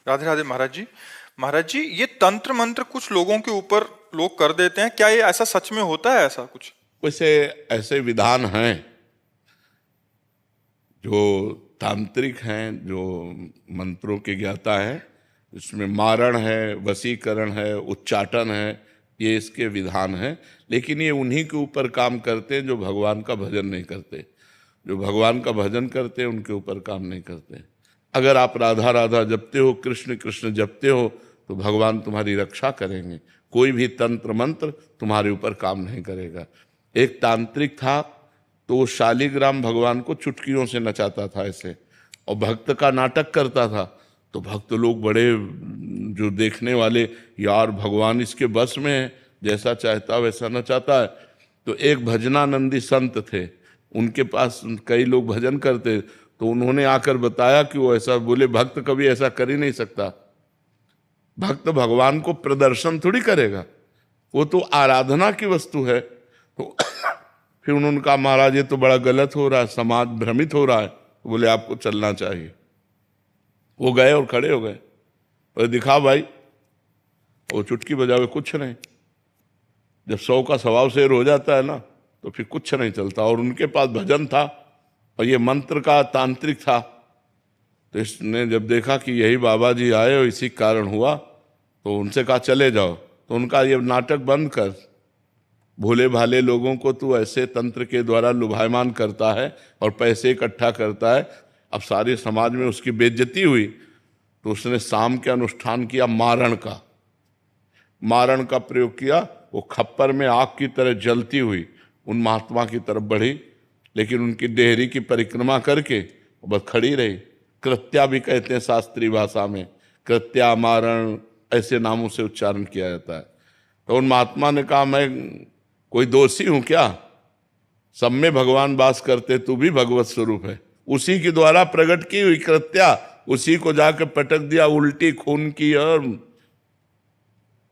राधे राधे महाराज जी। महाराज जी, ये तंत्र मंत्र कुछ लोगों के ऊपर लोग कर देते हैं, क्या ये ऐसा सच में होता है ऐसा कुछ? वैसे ऐसे विधान हैं जो तांत्रिक हैं, जो मंत्रों के ज्ञाता हैं। इसमें मारण है, वशीकरण है, उच्चाटन है, ये इसके विधान हैं। लेकिन ये उन्हीं के ऊपर काम करते हैं जो भगवान का भजन नहीं करते। जो भगवान का भजन करते हैं उनके ऊपर काम नहीं करते। अगर आप राधा राधा जपते हो, कृष्ण कृष्ण जपते हो, तो भगवान तुम्हारी रक्षा करेंगे। कोई भी तंत्र मंत्र तुम्हारे ऊपर काम नहीं करेगा। एक तांत्रिक था, तो वो शालिग्राम भगवान को चुटकियों से नचाता था ऐसे, और भक्त का नाटक करता था। तो भक्त लोग बड़े, जो देखने वाले, यार भगवान इसके बस में है, जैसा चाहता वैसा नचाता है। तो एक भजनानंदी संत थे, उनके पास कई लोग भजन करते, तो उन्होंने आकर बताया कि वो ऐसा बोले, भक्त कभी ऐसा कर ही नहीं सकता। भक्त भगवान को प्रदर्शन थोड़ी करेगा, वो तो आराधना की वस्तु है। तो फिर उन्होंने कहा, महाराज ये तो बड़ा गलत हो रहा है, समाज भ्रमित हो रहा है। तो बोले आपको चलना चाहिए। वो गए और खड़े हो गए और दिखा भाई, वो चुटकी बजावे कुछ नहीं। जब 100 का स्वभाव शेर हो जाता है ना, तो फिर कुछ नहीं चलता। और उनके पास भजन था और ये मंत्र का तांत्रिक था। तो इसने जब देखा कि यही बाबा जी आए और इसी कारण हुआ, तो उनसे कहा चले जाओ। तो उनका ये नाटक बंद कर, भोले भाले लोगों को तू ऐसे तंत्र के द्वारा लुभायमान करता है और पैसे इकट्ठा करता है। अब सारे समाज में उसकी बेइज्जती हुई, तो उसने शाम के अनुष्ठान किया मारण का। मारण का प्रयोग किया, वो खप्पर में आग की तरह जलती हुई उन महात्मा की तरफ बढ़ी, लेकिन उनकी देहरी की परिक्रमा करके बस खड़ी रही। कृत्या भी कहते हैं शास्त्रीय भाषा में, कृत्या, मारण, ऐसे नामों से उच्चारण किया जाता है। तो उन महात्मा ने कहा, मैं कोई दोषी हूं क्या? सब में भगवान वास करते, तू भी भगवत स्वरूप है। उसी के द्वारा प्रकट की हुई कृत्या, उसी को जाकर पटक दिया, उल्टी खून की। और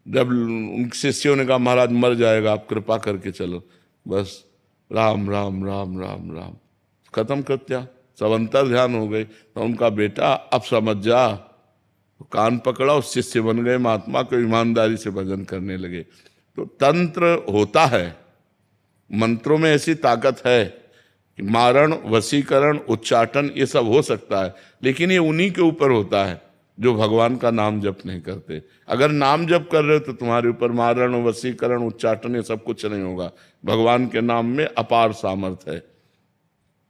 जब उन शिष्यों ने कहा, महाराज मर जाएगा, आप कृपा करके चलो, बस राम राम राम राम राम, खत्म कृत्या। सब अंतर ध्यान हो गए। तो उनका बेटा, अब समझ जा। तो कान पकड़ा, उस शिष्य बन गए महात्मा को, ईमानदारी से भजन करने लगे। तो तंत्र होता है, मंत्रों में ऐसी ताकत है कि मारण, वशीकरण, उच्चाटन ये सब हो सकता है। लेकिन ये उन्हीं के ऊपर होता है जो भगवान का नाम जप नहीं करते। अगर नाम जप कर रहे हो तो तुम्हारे ऊपर मारण, वशीकरण, उच्चाटन ये सब कुछ नहीं होगा। भगवान के नाम में अपार सामर्थ्य है।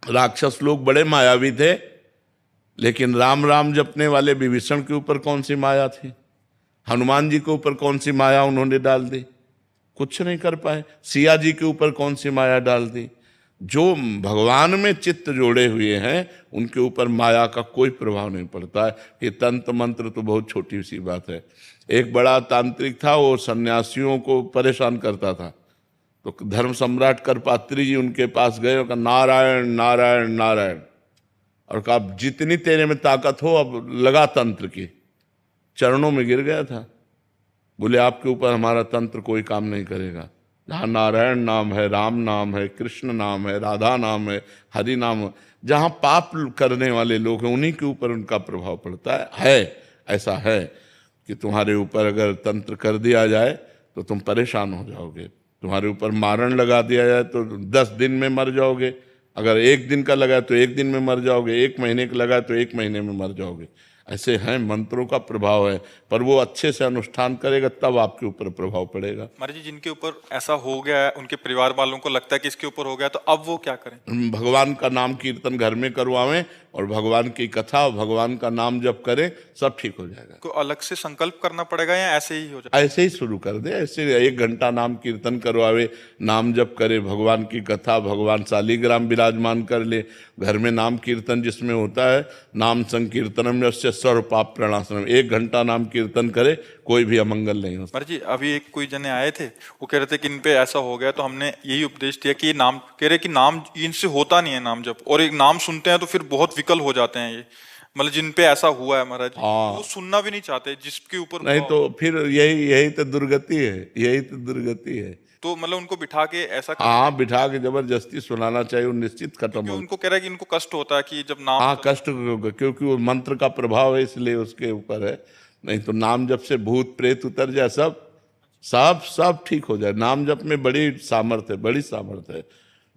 राक्षस लोग बड़े मायावी थे, लेकिन राम राम जपने वाले विभीषण के ऊपर कौन सी माया थी? हनुमान जी के ऊपर कौन सी माया उन्होंने डाल दी? कुछ नहीं कर पाए। सिया जी के ऊपर कौन सी माया डाल दी? जो भगवान में चित्त जोड़े हुए हैं उनके ऊपर माया का कोई प्रभाव नहीं पड़ता है। ये तंत्र मंत्र तो बहुत छोटी सी बात है। एक बड़ा तांत्रिक था, वो सन्यासियों को परेशान करता था। तो धर्म सम्राट करपात्री जी उनके पास गए और कहा, नारायण नारायण नारायण, और कहा जितनी तेरे में ताकत हो अब लगा तंत्र की। चरणों में गिर गया था। बोले आपके ऊपर हमारा तंत्र कोई काम नहीं करेगा। जहाँ नारायण नाम है, राम नाम है, कृष्ण नाम है, राधा नाम है, हरि नाम है, जहाँ पाप करने वाले लोग हैं उन्हीं के ऊपर उनका प्रभाव पड़ता है। ऐसा है कि तुम्हारे ऊपर अगर तंत्र कर दिया जाए तो तुम परेशान हो जाओगे। तुम्हारे ऊपर मारण लगा दिया जाए तो 10 दिन में मर जाओगे। अगर 1 दिन का लगा तो 1 दिन में मर जाओगे, 1 महीने का लगा तो 1 महीने में मर जाओगे। ऐसे हैं, मंत्रों का प्रभाव है। पर वो अच्छे से अनुष्ठान करेगा तब आपके ऊपर प्रभाव पड़ेगा। महाराज जी, जिनके ऊपर ऐसा हो गया है, उनके परिवार वालों को लगता है कि इसके ऊपर हो गया, तो अब वो क्या करें? भगवान का नाम कीर्तन घर में करवावें और भगवान की कथा, भगवान का नाम जप करें, सब ठीक हो जाएगा। को अलग से संकल्प करना पड़ेगा या ऐसे ही हो जाएगा? ऐसे ही शुरू कर दे। ऐसे 1 घंटा नाम कीर्तन करवावे, नाम जप करे, भगवान की कथा, भगवान शालिग्राम विराजमान कर ले। घर में नाम कीर्तन जिसमें होता है, नाम संकीर्तनम यस्य सर्व पाप प्रणाशनम, 1 घंटा नाम कीर्तन करे, कोई भी अमंगल नहीं हो सकता। महाराज जी, अभी एक कोई जने आए थे, वो कह रहे थे कि इन पे ऐसा हो गया, तो हमने यही उपदेश दिया कि ये नाम, कह रहे कि नाम इनसे होता नहीं है नाम जप, और एक नाम सुनते हैं तो फिर बहुत विकल हो जाते हैं ये, मतलब जिन पे ऐसा हुआ है महाराज जी, हाँ। वो सुनना भी नहीं चाहते जिसके ऊपर नहीं तो फिर यही तो दुर्गति है, यही तो दुर्गति है तो मतलब उनको बिठा के ऐसा हाँ, बिठा के जबरदस्ती सुनाना चाहिए, वो निश्चित खत्म क्योंकि हो। उनको कह रहा है कि इनको कष्ट होता है कि जब नाम हाँ, कष्ट होगा, क्योंकि वो मंत्र का प्रभाव है इसलिए उसके ऊपर है। नहीं तो नाम जप से भूत प्रेत उतर जाए, सब सब सब ठीक हो जाए। नाम जप में बड़ी सामर्थ्य है, बड़ी सामर्थ्य है।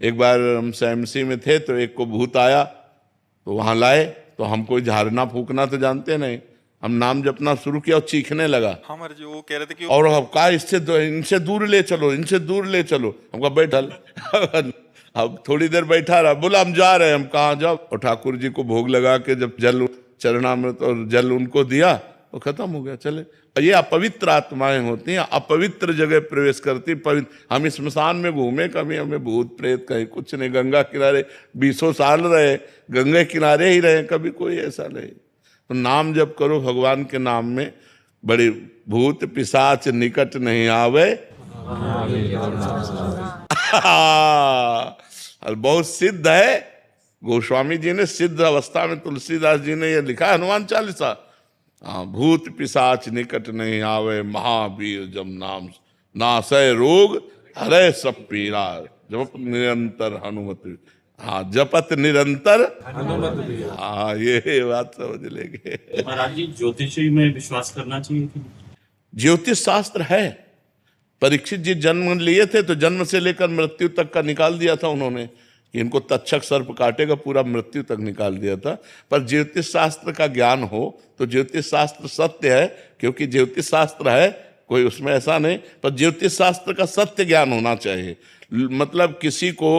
एक बार हम एमसी में थे तो एक को भूत आया, तो वहां लाए, तो हम कोई झाड़ना फूकना तो जानते नहीं, हम नाम जपना शुरू किया और चीखने लगा। हाँ महाराज जी वो कह रहे थे कि और अब कहा इनसे दूर ले चलो, इनसे दूर ले चलो। हमको बैठल अब थोड़ी देर बैठा रहा, बोला हम जा रहे हैं। हम कहाँ जाओ? और ठाकुर जी को भोग लगा के जब जल चरणामृत और जल उनको दिया तो खत्म हो गया, चले। और ये अपवित्र आत्माएं होती हैं, अपवित्र जगह प्रवेश करती। पवित्र हम स्मशान में घूमे, कभी हमें भूत प्रेत कहीं कुछ नहीं। गंगा किनारे 20 साल रहे, गंगे किनारे ही रहे, कभी कोई ऐसा नहीं। तो नाम जप करो भगवान के नाम में, बड़ी भूत पिशाच निकट नहीं आवे। और बहुत सिद्ध है, गोस्वामी जी ने सिद्ध अवस्था में, तुलसीदास जी ने यह लिखा, हनुमान चालीसा। भूत पिशाच निकट नहीं आवे, महावीर जब नाम नासय रोग, हरे सब पीरा, जप निरंतर हनुमत। हाँ, जपत निरंतर हनुमत। हाँ, ये बात समझ लेंगे। महाराज जी, ज्योतिषी में विश्वास करना चाहिए कि? ज्योतिष शास्त्र है। परीक्षित जी जन्म लिए थे तो जन्म से लेकर मृत्यु तक का निकाल दिया था उन्होंने, कि इनको तक्षक सर्प काटेगा, पूरा मृत्यु तक निकाल दिया था। पर ज्योतिष शास्त्र का ज्ञान हो तो ज्योतिष शास्त्र सत्य है, क्योंकि ज्योतिष शास्त्र है, कोई उसमें ऐसा नहीं। पर ज्योतिष शास्त्र का सत्य ज्ञान होना चाहिए। मतलब किसी को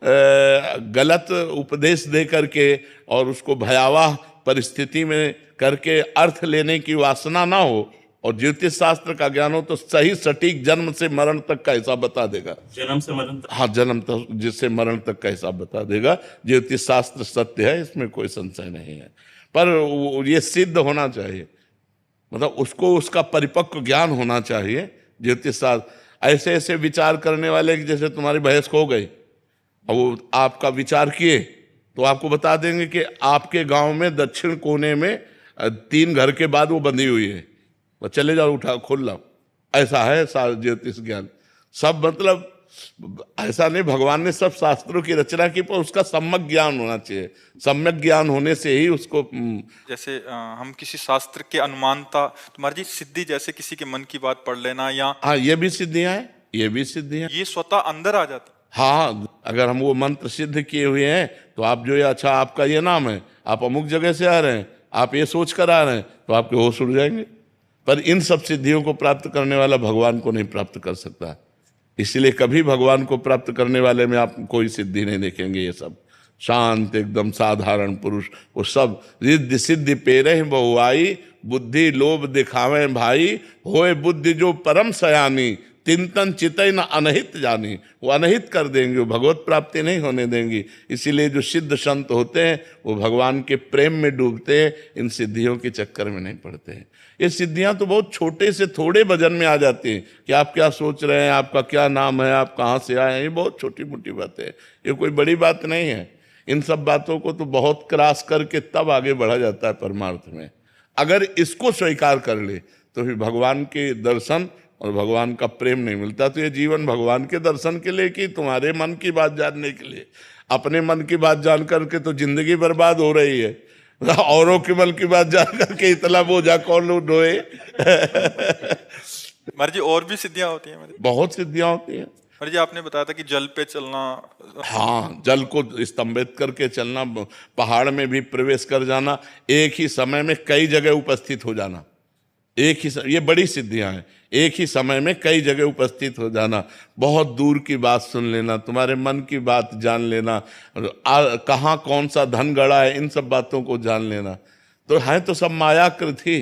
गलत उपदेश दे करके और उसको भयावह परिस्थिति में करके अर्थ लेने की वासना ना हो। और ज्योतिष शास्त्र का ज्ञान हो तो सही सटीक जन्म से मरण तक का हिसाब बता देगा। जन्म से मरण तक? हाँ, जन्म तक जिससे मरण तक का हिसाब बता देगा। ज्योतिष शास्त्र सत्य है, इसमें कोई संशय नहीं है। पर ये सिद्ध होना चाहिए, मतलब उसको उसका परिपक्व ज्ञान होना चाहिए। ज्योतिष शास्त्र ऐसे ऐसे विचार करने वाले कि जैसे तुम्हारी भैंस खो गई और वो आपका विचार किए तो आपको बता देंगे कि आपके गांव में दक्षिण कोने में 3 घर के बाद वो बंधी हुई है, तो चले जाओ, उठा खोल लाओ। ऐसा है ज्योतिष ज्ञान। सब मतलब ऐसा नहीं, भगवान ने सब शास्त्रों की रचना की, पर उसका सम्यक ज्ञान होना चाहिए। सम्यक ज्ञान होने से ही उसको जैसे हम किसी शास्त्र के अनुमानता, तुम्हारी जी सिद्धि, जैसे किसी के मन की बात पढ़ लेना, या हाँ, ये भी सिद्धियां हैं, ये भी सिद्धियां। ये स्वतः अंदर आ जाता। हाँ, अगर हम वो मंत्र सिद्ध किए हुए हैं तो आप जो ये, अच्छा आपका ये नाम है, आप अमुक जगह से आ रहे हैं, आप ये सोच कर आ रहे हैं, तो आपके होश उड़ जाएंगे। पर इन सब सिद्धियों को प्राप्त करने वाला भगवान को नहीं प्राप्त कर सकता। इसलिए कभी भगवान को प्राप्त करने वाले में आप कोई सिद्धि नहीं देखेंगे। ये सब शांत एकदम साधारण पुरुष, वो सब रिद्धि सिद्धि पेरे बहुआई, बुद्धि लोभ दिखावे भाई, होए बुद्धि जो परम सयानी, तिंतन चितई न अनहित जानी। वो अनहित कर देंगे, वो भगवत प्राप्ति नहीं होने देंगी। इसीलिए जो सिद्ध संत होते हैं वो भगवान के प्रेम में डूबते हैं, इन सिद्धियों के चक्कर में नहीं पड़ते हैं। ये सिद्धियां तो बहुत छोटे से थोड़े वजन में आ जाती हैं कि आप क्या सोच रहे हैं, आपका क्या नाम है, आप कहाँ से आए हैं, ये बहुत छोटी मोटी बातें हैं, ये कोई बड़ी बात नहीं है। इन सब बातों को तो बहुत क्रॉस करके तब आगे बढ़ा जाता है परमार्थ में। अगर इसको स्वीकार कर ले तो फिर भगवान के दर्शन और भगवान का प्रेम नहीं मिलता। तो ये जीवन भगवान के दर्शन के लिए कि तुम्हारे मन की बात जानने के लिए? अपने मन की बात जान करके तो जिंदगी बर्बाद हो रही है, औरों के मन की बात जान करके इतना बोझा कौन लोग ढोए। महाराज जी और भी सिद्धियां होती हैं? बहुत सिद्धियां होती हैं। महाराज जी आपने बताया था कि जल पे चलना। हाँ, जल को स्तंभित करके चलना, पहाड़ में भी प्रवेश कर जाना, एक ही समय में कई जगह उपस्थित हो जाना, एक ही ये बड़ी सिद्धियां हैं। एक ही समय में कई जगह उपस्थित हो जाना, बहुत दूर की बात सुन लेना, तुम्हारे मन की बात जान लेना, कहाँ कौन सा धन गड़ा है, इन सब बातों को जान लेना। तो है तो सब मायाकृत ही,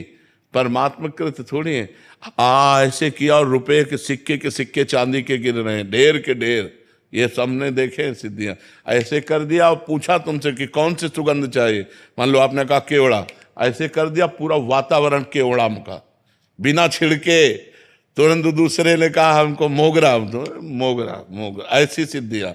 परमात्मा कृत थोड़ी है। ऐसे किया और रुपए के सिक्के चांदी के गिर रहे हैं, ढेर के ढेर, ये सबने देखे सिद्धियां। ऐसे कर दिया और पूछा तुमसे कि कौन सी सुगंध चाहिए, मान लो आपने कहा केवड़ा, ऐसे कर दिया पूरा वातावरण केवड़ा का, बिना छिड़के। तुरंत दूसरे ने कहा हमको मोगरा, तो मोगरा। ऐसी सिद्धियां